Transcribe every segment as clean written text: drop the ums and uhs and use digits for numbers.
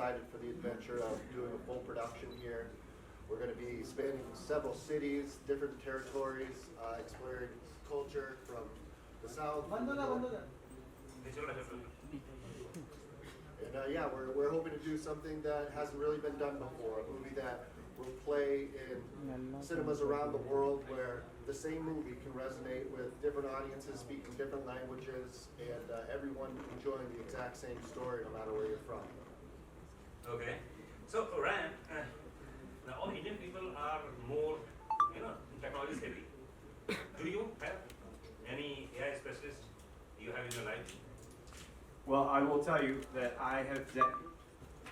excited for the adventure of doing a full production here. We're going to be spanning several cities, different territories, exploring culture from the south. And yeah, we're hoping to do something that hasn't really been done before, a movie that will play in cinemas around the world where the same movie can resonate with different audiences speaking different languages and everyone enjoying the exact same story no matter where you're from. Okay. So, Ryan, now all Indian people are more, technology savvy. Do you have any AI specialist you have in your life? Well, I will tell you that I have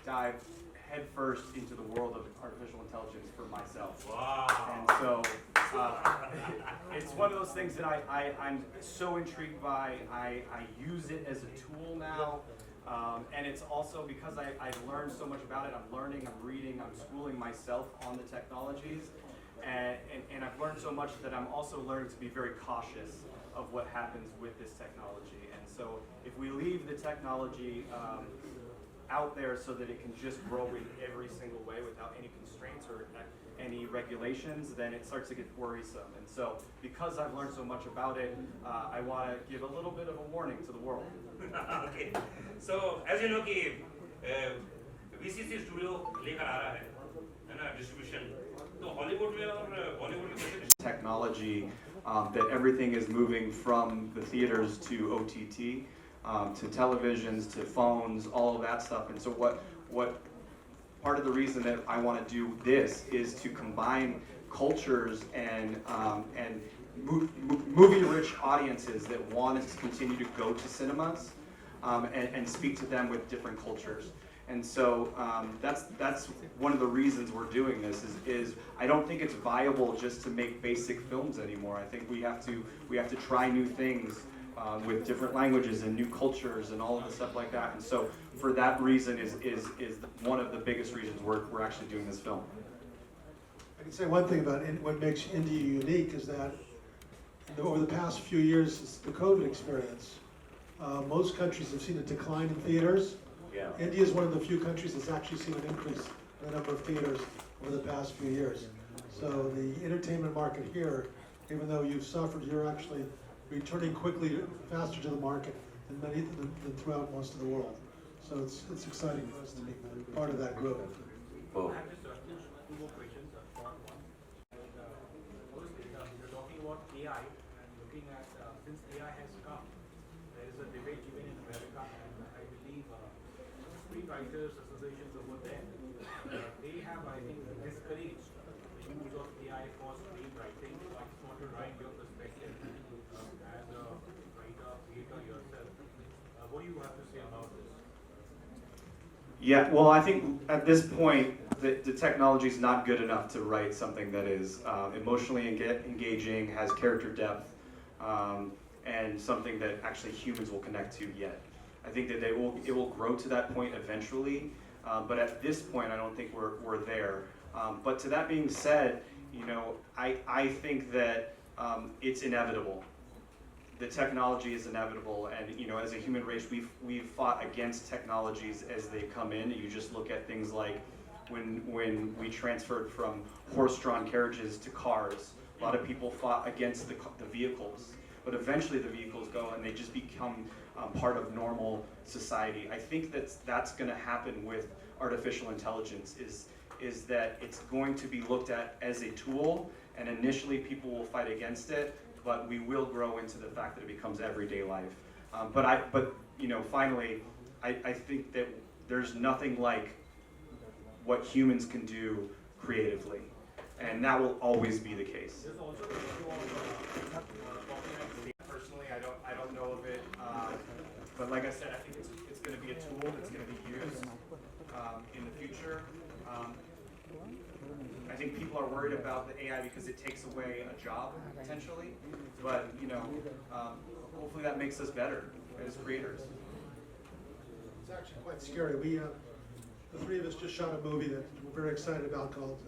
dived headfirst into the world of artificial intelligence for myself. Wow. And so it's one of those things that I'm so intrigued by. I use it as a tool now. And it's also because I've learned so much about it. I'm learning, I'm reading, I'm schooling myself on the technologies. And I've learned so much that I'm also learning to be very cautious of what happens with this technology. And so if we leave the technology out there so that it can just grow in every single way without any constraints or any regulations, then it starts to get worrisome. And so because I've learned so much about it, I want to give a little bit of a warning to the world. Okay. So as you know कि VCC Studio लेकर आ रहा है ना distribution. तो Hollywood में और Bollywood में कैसे technology that everything is moving from the theaters to OTT, to televisions, to phones, all of that stuff. And so what part of the reason that I want to do this is to combine cultures and movie-rich audiences that want to continue to go to cinemas and speak to them with different cultures. And so that's one of the reasons we're doing this is I don't think it's viable just to make basic films anymore. I think we have to try new things with different languages and new cultures and all of the stuff like that. And so for that reason is one of the biggest reasons we're actually doing this film. I can say one thing about what makes India unique is that over the past few years since the COVID experience, most countries have seen a decline in theaters. Yeah. India is one of the few countries that's actually seen an increase in the number of theaters over the past few years. So the entertainment market here, even though you've suffered, you're actually returning quickly, faster to the market than throughout most of the world. So it's exciting for us to be part of that group. Oh. I have just two more questions. One, first, you're talking about AI and looking at since AI has come, there is a debate even in America, and I believe screenwriters associations over there, they have, I think, discouraged the use of AI for screenwriting. So I just want to write your perspective as a writer, creator yourself. What do you have to say about this? Yeah, well, I think at this point, the technology is not good enough to write something that is emotionally engaging, has character depth, and something that actually humans will connect to yet. I think that it will grow to that point eventually, but at this point, I don't think we're there. But to that being said, I think that it's inevitable. The technology is inevitable, and as a human race, we've fought against technologies as they come in. You just look at things like when we transferred from horse-drawn carriages to cars. A lot of people fought against the vehicles, but eventually the vehicles go and they just become part of normal society. I think that's going to happen with artificial intelligence. Is that it's going to be looked at as a tool, and initially people will fight against it, but we will grow into the fact that it becomes everyday life. But finally, I think that there's nothing like what humans can do creatively, and that will always be the case. There's also the issue of Personally, I don't know of it, but like I said, I think it's going to be a tool that's going to be used in the future. I think people are worried about the AI because it takes away a job potentially, but hopefully that makes us better as creators. It's actually quite scary. The three of us just shot a movie that we're very excited about called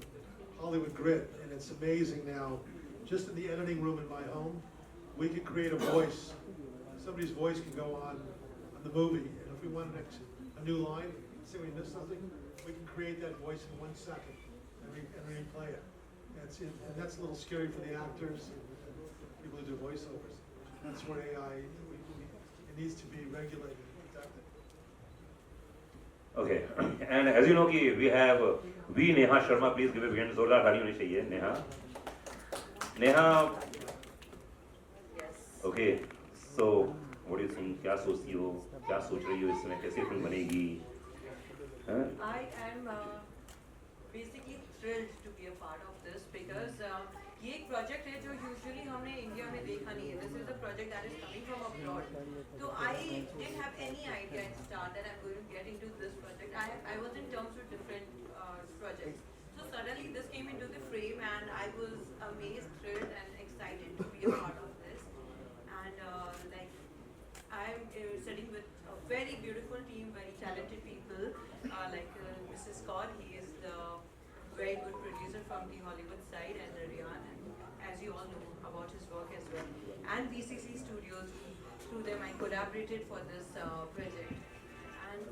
Hollywood Grit, and it's amazing now. Just in the editing room in my home, we can create a voice. Somebody's voice can go on the movie, and if we want a new line, say we missed something, we can create that voice in 1 second and replay it. And that's a little scary for the actors and people who do voiceovers. That's where AI, it needs to be regulated and protected. Okay, and as you know कि we have V Neha Sharma, please give a big hand. जोरदार ताली होनी चाहिए Neha. Neha. Yes. Okay, so what do you think? क्या सोचती हो? क्या सोच रही हो इसमें? कैसे फिल्म बनेगी? हाँ? I am basically thrilled to be a part of this because ये एक project है जो usually हमने India में देखा नहीं है. This is a project that is coming from abroad. So I didn't have any idea at start that I'm going to get into this project. I was in terms with different projects. So suddenly this came into the frame and I was amazed, thrilled and excited to be a part of this. And I'm sitting with a very beautiful team, very talented people like Mrs. Scott. He is the very good producer from the Hollywood side, and Rian, and as you all know about his work as well. And VCC Studios, through them I collaborated for this project. And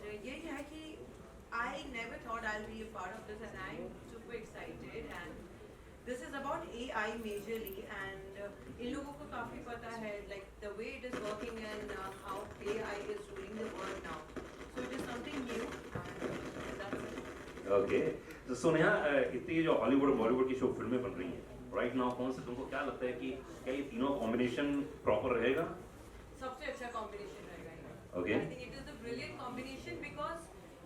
I never thought I'll be a part of this, and I'm super excited. And this is about AI majorly, and in लोगों को काफी पता है like the way it is working and how AI is ruling the world now. So it is something new, and that's it. Okay, so Neha इतनी जो Hollywood Bollywood की show फिल्में बन रही हैं राइट नाउ, कौन से तुमको क्या लगता है कि क्या ये तीनों कॉम्बिनेशन प्रॉपर रहेगा? सबसे अच्छा कॉम्बिनेशन रहेगा ये. Okay. I think it is a brilliant combination because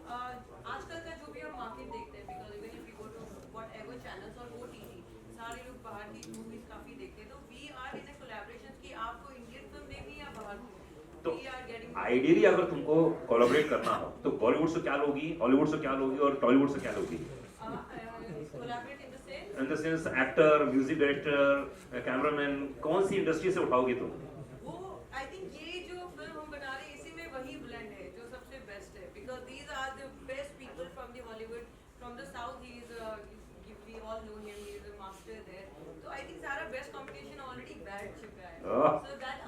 आजकल का जो भी हम मार्केट देखते हैं, because even if you go to whatever channels or OTT, सारे लोग बाहर की मूवीज काफी देखते हैं. तो we are in a collaboration कि आपको इंडियन फिल्म देखनी है या बाहर की. तो We are getting आइडियली अगर तुमको कोलैबोरेट करना हो तो बॉलीवुड से क्या लोगी, हॉलीवुड से क्या लोगी और टॉलीवुड से क्या लोगी? collaborate in the sense. In the sense actor, music director, cameraman, कौन सी इंडस्ट्री से उठाओगे तुम? वो I think ये जो फिल्म हम बना रहे हैं इसी में वही blend है जो सबसे best है, because these are the best people from the Hollywood, from the south. He is we all know him, he is a master there. So I think सारा best combination already बैठ चुका है. Oh. So that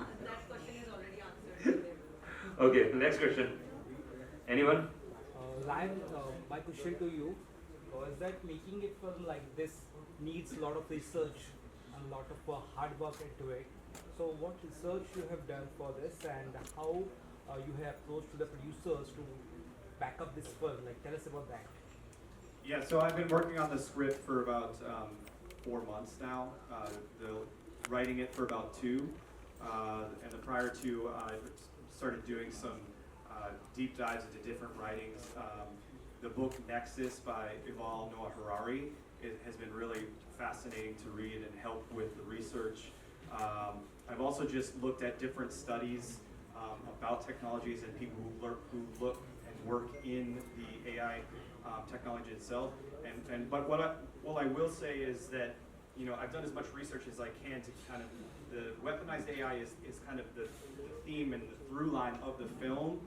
question is already answered. Okay, next question. Anyone? Ryan, my question to you is that making a film like this needs a lot of research and a lot of hard work into it. So what research you have done for this, and how you have approached to the producers to back up this film? Like, tell us about that. Yeah, so I've been working on the script for about 4 months now. Writing it for about 2, and the prior to I started doing some deep dives into different writings. The book Nexus by Yuval Noah Harari has been really fascinating to read and help with the research. I've also just looked at different studies about technologies and people who look and work in the AI technology itself. But what I will say is that, you know, I've done as much research as I can to kind of, the weaponized AI is kind of the theme and the through line of the film,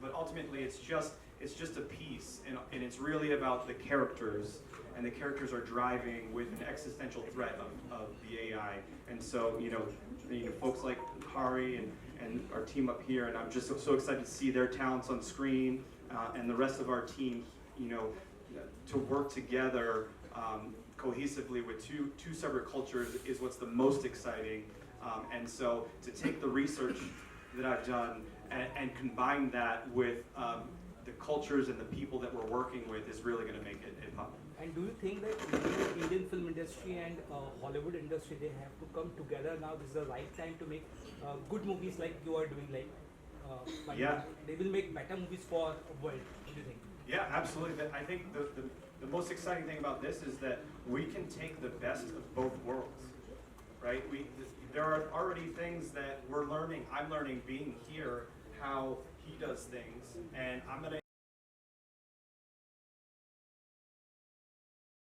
but ultimately it's just a piece, and it's really about the characters, and the characters are driving with an existential threat of the AI. And so, you know, folks like Hari and our team up here, and I'm just so excited to see their talents on screen, and the rest of our team, you know, to work together cohesively with two separate cultures is what's the most exciting. And so to take the research that I've done and combine that with the cultures and the people that we're working with is really going to make it pop. And do you think that Indian film industry and Hollywood industry, they have to come together now? This is the right time to make good movies like you are doing, like Yeah. they will make better movies for the world. What do you think? Yeah, absolutely. I think the most exciting thing about this is that we can take the best of both worlds, right? There are already things that we're learning. I'm learning being here how he does things, and I'm going to